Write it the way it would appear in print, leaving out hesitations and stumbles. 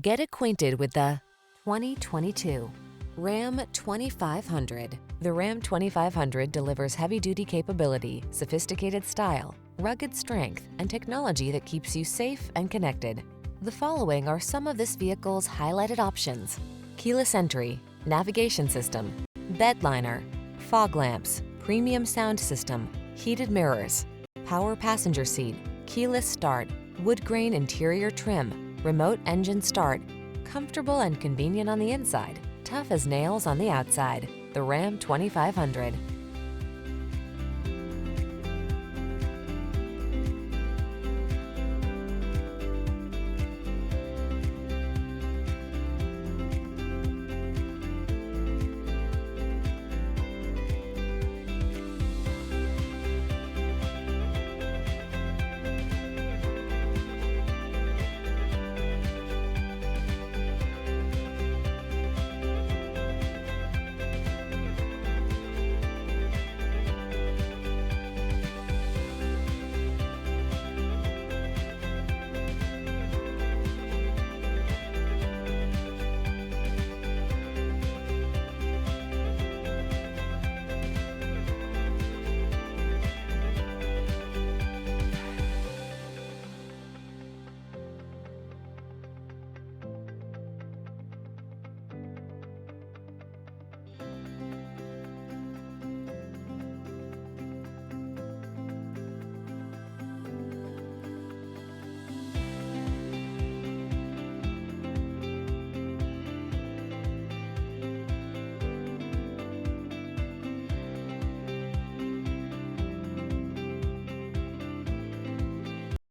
Get acquainted with the 2022 Ram 2500. The Ram 2500 delivers heavy-duty capability, sophisticated style, rugged strength, and technology that keeps you safe and connected. The following are some of this vehicle's highlighted options: keyless entry, navigation system, bed liner, fog lamps, premium sound system, heated mirrors, power passenger seat, keyless start, wood grain interior trim, remote engine start, comfortable and convenient on the inside, tough as nails on the outside. The Ram 2500,